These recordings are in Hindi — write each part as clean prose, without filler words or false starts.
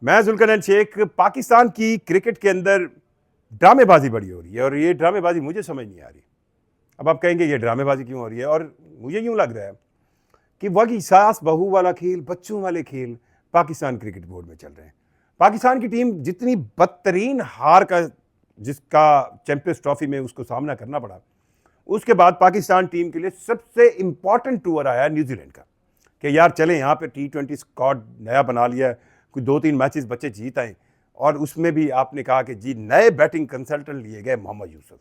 मैं जुल्करनैन शेख। पाकिस्तान की क्रिकेट के अंदर ड्रामेबाजी बड़ी हो रही है और ये ड्रामेबाजी मुझे समझ नहीं आ रही। अब आप कहेंगे ये ड्रामेबाजी क्यों हो रही है, और मुझे यूं लग रहा है कि वही सास बहू वाला खेल, बच्चों वाले खेल पाकिस्तान क्रिकेट बोर्ड में चल रहे हैं। पाकिस्तान की टीम जितनी बदतरीन हार का, जिसका चैंपियंस ट्रॉफी में उसको सामना करना पड़ा, उसके बाद पाकिस्तान टीम के लिए सबसे इंपॉर्टेंट टूर आया न्यूजीलैंड का कि यार चलें यहाँ पे T20 स्क्वाड नया बना लिया है, कोई 2-3 मैचेस बच्चे जीत आए। और उसमें भी आपने कहा कि जी नए बैटिंग कंसल्टेंट लिए गए मोहम्मद यूसुफ।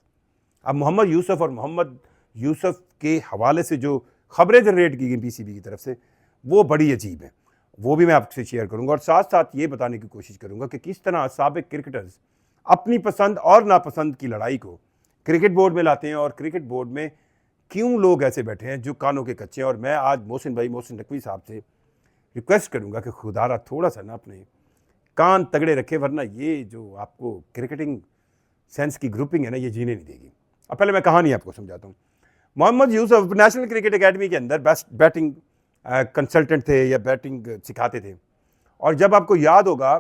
अब मोहम्मद यूसुफ और मोहम्मद यूसुफ के हवाले से जो खबरें जनरेट की गई PCB की तरफ से, वो बड़ी अजीब हैं। वो भी मैं आपसे शेयर करूंगा और साथ साथ ये बताने की कोशिश करूंगा कि किस तरह साबिक क्रिकेटर्स अपनी पसंद और नापसंद की लड़ाई को क्रिकेट बोर्ड में लाते हैं और क्रिकेट बोर्ड में क्यों लोग ऐसे बैठे हैं जो कानों के कच्चे हैं। और मैं आज मोहसिन नकवी साहब से रिक्वेस्ट करूंगा कि खुदारा थोड़ा सा ना अपने कान तगड़े रखे, वरना ये जो आपको क्रिकेटिंग सेंस की ग्रुपिंग है ना, ये जीने नहीं देगी। अब पहले मैं कहानी आपको समझाता हूँ। Mohammad Yusuf national cricket academy के अंदर बेस्ट बैटिंग कंसल्टेंट थे या बैटिंग सिखाते थे। और जब आपको याद होगा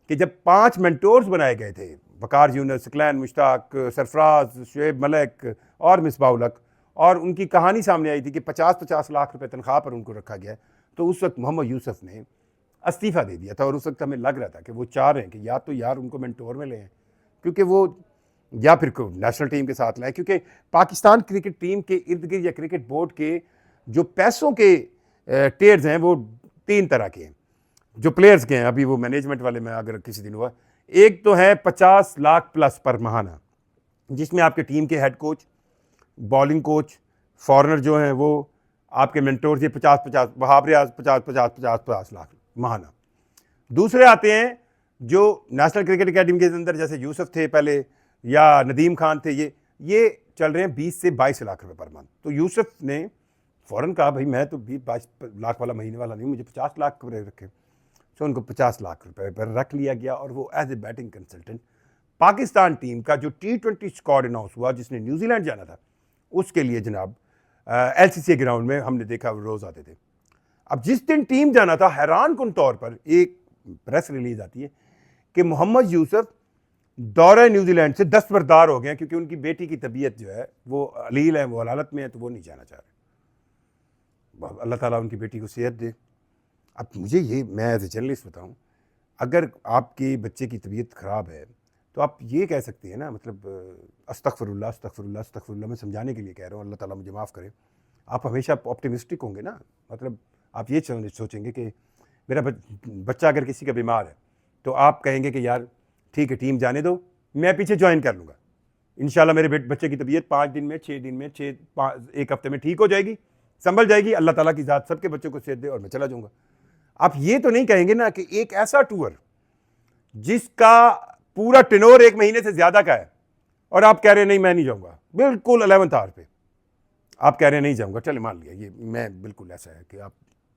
कि जब 5 मेंटोर्स बनाए गए थे, वकार यूनुस, सकलैन मुश्ताक, सरफराज, शुएब मलिक और मिसबाह उल हक, और उनकी कहानी सामने आई थी कि 50-50 लाख रुपए तनख्वाह पर उनको रखा गया, तो उस वक्त मोहम्मद यूसुफ ने इस्तीफ़ा दे दिया था। और उस वक्त हमें लग रहा था कि वो चाह रहे हैं कि या तो यार उनको मेंटोर में लें, क्योंकि वो या फिर नेशनल टीम के साथ लाएं, क्योंकि पाकिस्तान क्रिकेट टीम के इर्द गिर्द या क्रिकेट बोर्ड के जो पैसों के टेयर्स हैं वो 3 तरह के हैं। जो प्लेयर्स के हैं, अभी वो मैनेजमेंट वाले में अगर किसी दिन हुआ, एक तो है 50 लाख प्लस पर महाना, जिसमें आपके टीम के head coach, bowling coach, foreigner जो हैं वो आपके मेंटोर, ये 50-50 वहाब रियाज 50-50 लाख महाना। दूसरे आते हैं जो नेशनल क्रिकेट एकेडमी के अंदर जैसे यूसुफ थे पहले या नदीम खान थे, ये चल रहे हैं 20 से 22 लाख रुपए पर मंथ। तो यूसुफ ने फ़ौरन कहा भाई मैं तो 20-22 लाख वाला महीने वाला नहीं, मुझे 50 लाख रुपये रखे। तो उनको 50 लाख रुपए पर रख लिया गया और वो as a batting consultant Pakistan team का जो T20 स्क्वाड अनाउंस हुआ जिसने न्यूजीलैंड जाना था, उसके लिए जनाब LCC ग्राउंड में हमने देखा वो रोज़ आते थे। अब जिस दिन टीम जाना था, हैरान कुन तौर पर एक प्रेस रिलीज आती है कि मोहम्मद यूसुफ दौरे न्यूजीलैंड से दस्तबरदार हो गए क्योंकि उनकी बेटी की तबीयत जो है वो अलील है, वो हलालत में है, तो वो नहीं जाना चाह रहे। अल्लाह ताला उनकी बेटी को सेहत दे। अब मुझे ये, मैं एज ए जर्नलिस्ट बताऊँ, अगर आपके बच्चे की तबीयत ख़राब है तो आप ये कह सकते हैं ना, मतलब अस्तगफिरुल्लाह अस्तगफिरुल्लाह अस्तगफिरुल्लाह, मैं समझाने के लिए कह रहा हूँ, अल्लाह ताला मुझे माफ़ करे। आप हमेशा ऑप्टिमिस्टिक होंगे ना, मतलब आप ये सोचेंगे कि मेरा बच्चा अगर किसी का बीमार है तो आप कहेंगे कि यार ठीक है टीम जाने दो, मैं पीछे ज्वाइन कर लूँगा, इंशाल्लाह मेरे बच्चे की तबीयत 5 दिन में, 6 दिन में, 1 हफ्ते में ठीक हो जाएगी, संभल जाएगी, अल्लाह ताला की ज़ात सबके बच्चों को सेहत दे और मैं चला जाऊँगा। आप ये तो नहीं कहेंगे ना कि एक ऐसा टूर जिसका पूरा टेनोर 1 महीने से ज़्यादा का है और आप कह रहे हैं नहीं मैं नहीं जाऊँगा, बिल्कुल 11th आवर पे आप कह रहे हैं नहीं जाऊँगा। चले मान लिया ये, मैं बिल्कुल ऐसा है कि आप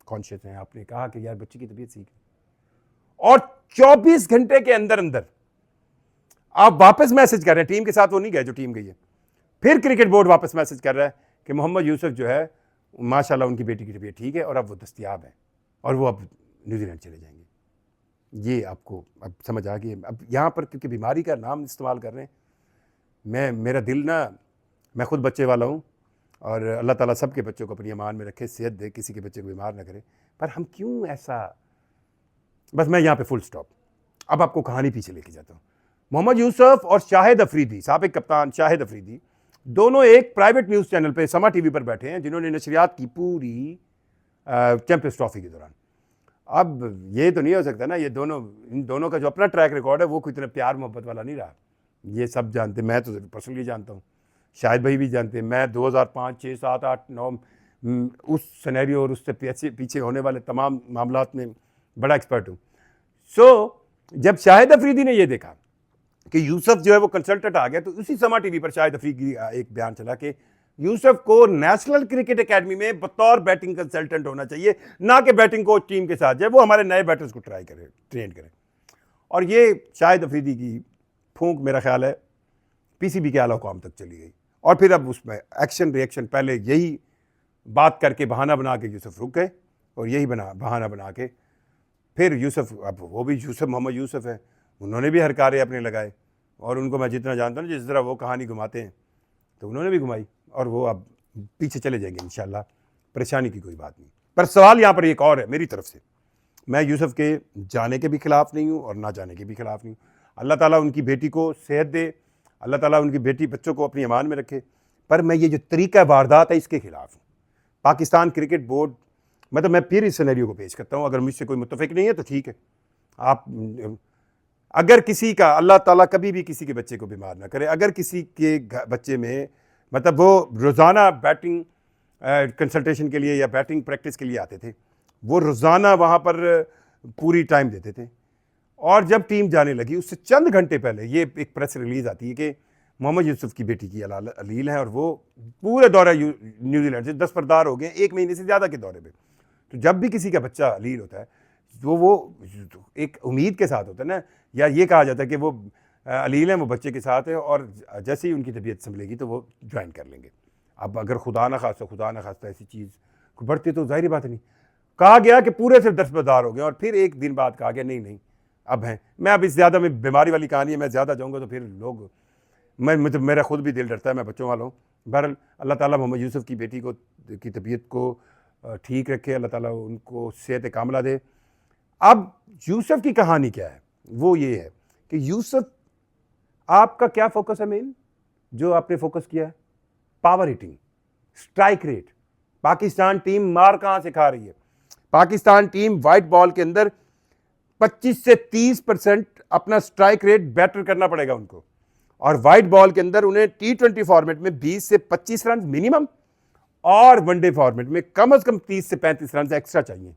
कॉन्शियस हैं, आपने कहा कि यार बच्चे की तबीयत ठीक है और 24 घंटे के अंदर अंदर आप वापस मैसेज कर रहे हैं, टीम के साथ वो नहीं गए जो टीम गई है, फिर क्रिकेट बोर्ड वापस मैसेज कर रहा है कि मोहम्मद यूसुफ जो है माशाल्लाह उनकी बेटी की तबीयत ठीक है और अब वो दस्तयाब है और वो अब न्यूजीलैंड चले जाएंगे। ये आपको अब समझ आ गई है। अब यहाँ पर क्योंकि बीमारी का नाम इस्तेमाल कर रहे हैं, मेरा दिल ना, मैं खुद बच्चे वाला हूँ और अल्लाह ताला सबके बच्चों को अपनी अमान में रखे, सेहत दे, किसी के बच्चे को बीमार ना करे, पर हम क्यों ऐसा। बस मैं यहाँ पे फुल स्टॉप। अब आपको कहानी पीछे लेके जाता हूँ। मोहम्मद यूसुफ और शाहिद अफरीदी, साबिक कप्तान शाहिद अफरीदी, दोनों एक प्राइवेट न्यूज़ चैनल पे समा टीवी पर बैठे हैं जिन्होंने नशरियात की पूरी चैंपियंस ट्रॉफी के दौरान। अब ये तो नहीं हो सकता ना, ये दोनों, इन दोनों का जो अपना ट्रैक रिकॉर्ड है वो कोई इतना प्यार मोहब्बत वाला नहीं रहा। ये सब जानते, मैं तो पर्सनली जानता हूँ, शाहिद भाई भी जानते हैं, मैं 2005, 6, 7, 8, 9 उस सिनेरियो और उससे पीछे होने वाले तमाम मामलात में बड़ा एक्सपर्ट हूँ। जब शाहिद अफरीदी ने ये देखा कि यूसुफ जो है वो कंसल्टेंट आ गया, तो उसी समा टीवी पर शाहिद अफरीदी एक बयान चला कि यूसुफ को नेशनल क्रिकेट एकेडमी में बतौर बैटिंग कंसल्टेंट होना चाहिए, ना कि बैटिंग कोच टीम के साथ जाए, वो हमारे नए बैटर्स को ट्रेन करे। और ये शाहिद अफरीदी की फूंक मेरा ख्याल है PCB के आला हुकाम तक चली गई और फिर अब उसमें एक्शन रिएक्शन, पहले यही बात करके बहाना बना के यूसुफ रुक गए और यही बहाना बना के फिर यूसुफ, अब वो भी यूसुफ मोहम्मद यूसुफ है, उन्होंने भी हर कार्य अपने लगाए, और उनको मैं जितना जानता हूँ जिस तरह वो कहानी घुमाते हैं तो उन्होंने भी घुमाई, और वो अब पीछे चले जाएंगे इंशाल्लाह, परेशानी की कोई बात नहीं। पर सवाल यहाँ पर एक और है मेरी तरफ से, मैं यूसुफ के जाने के भी खिलाफ नहीं हूँ और ना जाने के भी खिलाफ नहीं हूँ। अल्लाह ताला उनकी बेटी को सेहत दे, अल्लाह ताला उनकी बेटी बच्चों को अपनी अमान में रखे, पर मैं ये जो तरीका वारदात है इसके खिलाफ हूँ। पाकिस्तान क्रिकेट बोर्ड, मतलब मैं फिर इस सिनेरियो को पेश करता हूँ, अगर मुझसे कोई मुत्तफिक नहीं है तो ठीक है, आप अगर किसी का, अल्लाह ताला कभी भी किसी के बच्चे को बीमार ना करे, अगर किसी के बच्चे में मतलब वो रोज़ाना बैटिंग कंसल्टेशन के लिए या बैटिंग प्रैक्टिस के लिए आते थे, वो रोज़ाना वहाँ पर पूरी टाइम देते थे, और जब टीम जाने लगी उससे चंद घंटे पहले ये एक प्रेस रिलीज़ आती है कि मोहम्मद यूसुफ की बेटी की अलील है और वो पूरे दौरे न्यूजीलैंड से दस्तबरदार हो गए, 1 महीने से ज़्यादा के दौरे पे। तो जब भी किसी का बच्चा अलील होता है तो वो एक उम्मीद के साथ होता है ना, या ये कहा जाता है कि वो अलील हैं, वो बच्चे के साथ है, और जैसे ही उनकी तबीयत संभलेगी तो वो ज्वाइन कर लेंगे। अब अगर खुदा न खास्ता ऐसी चीज़ को बढ़ती तो जाहिर बात नहीं, कहा गया कि पूरे से दस्तबरदार हो गए, और फिर एक दिन बाद कहा गया नहीं अब हैं। मैं अब इस ज़्यादा में बीमारी वाली कहानी है, मैं ज़्यादा जाऊँगा तो फिर लोग, मतलब मेरा खुद भी दिल डरता है, मैं बच्चों वाला हूँ। बहरहाल अल्लाह ताला मोहम्मद यूसुफ की बेटी की तबीयत को ठीक रखे, अल्लाह ताला उनको सेहत कामला दे। अब यूसुफ की कहानी क्या है, वो ये है कि यूसुफ, आपका क्या फोकस है मेन, जो आपने फोकस किया है, power hitting, strike rate. Pakistan team मार कहां से खा रही है? पाकिस्तान टीम वाइट बॉल के अंदर 25 से 30% अपना स्ट्राइक रेट बेटर करना पड़ेगा उनको, और वाइट बॉल के अंदर उन्हें T20 फॉर्मेट में 20 से 25 रन मिनिमम, और वनडे फॉर्मेट में कम से कम 30 से 35 रन एक्स्ट्रा चाहिए।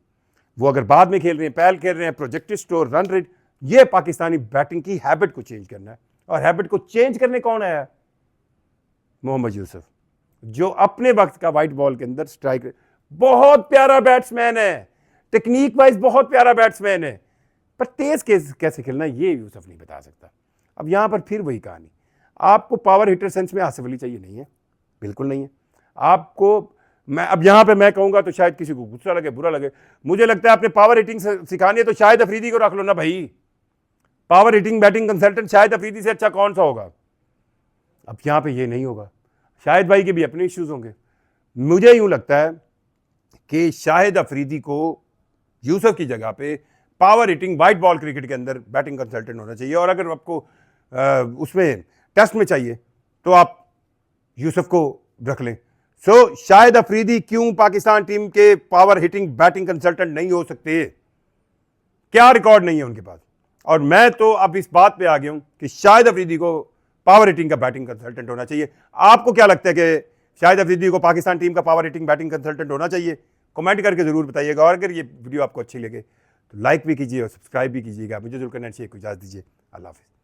वो अगर बाद में खेल रहे हैं, पहल खेल रहे हैं, प्रोजेक्टेड स्कोर, रन रेट, ये पाकिस्तानी बैटिंग की हैबिट को चेंज करना है, और हैबिट को चेंज करने कौन है? मोहम्मद यूसुफ, जो अपने वक्त का वाइट बॉल के अंदर स्ट्राइक रेट, बहुत प्यारा बैट्समैन है, टेक्निक वाइज बहुत प्यारा बैट्समैन है, पर तेज कैसे खेलना ये यूसुफ नहीं बता सकता। अब यहां पर फिर वही कहानी, आपको पावर हिटर सेंस में आसिफ अली चाहिए नहीं है, बिल्कुल नहीं है आपको। मैं अब यहां पे मैं कहूंगा तो शायद किसी को गुस्सा लगे, बुरा लगे, मुझे लगता है आपने पावर हिटिंग सिखानी है तो शाहिद अफरीदी को रख लो ना भाई, power hitting batting consultant Shahid Afridi से अच्छा कौन सा होगा? अब यहां पे ये नहीं होगा, शाहिद भाई के भी अपने इश्यूज होंगे। मुझे यूं लगता है कि शाहिद अफरीदी को यूसुफ की जगह पे power hitting white ball cricket के अंदर बैटिंग कंसल्टेंट होना चाहिए, और अगर आपको उसमें टेस्ट में चाहिए तो आप यूसुफ को रख लें। सो शाहिद अफरीदी क्यों पाकिस्तान टीम के पावर हिटिंग बैटिंग कंसल्टेंट नहीं हो सकते? क्या रिकॉर्ड नहीं है उनके पास? और मैं तो अब इस बात पे आ गया हूं कि शाहिद अफरीदी को पावर हिटिंग का बैटिंग कंसल्टेंट होना चाहिए। आपको क्या लगता है कि शाहिद अफरीदी को पाकिस्तान टीम का पावर हिटिंग बैटिंग कंसल्टेंट होना चाहिए? कमेंट करके जरूर बताइएगा, और अगर ये वीडियो आपको अच्छी लगे तो लाइक भी कीजिए और सब्सक्राइब भी कीजिएगा। मुझे जुल्करनैन शेख को इजाज़त दीजिए। अल्लाह हाफ़िज़।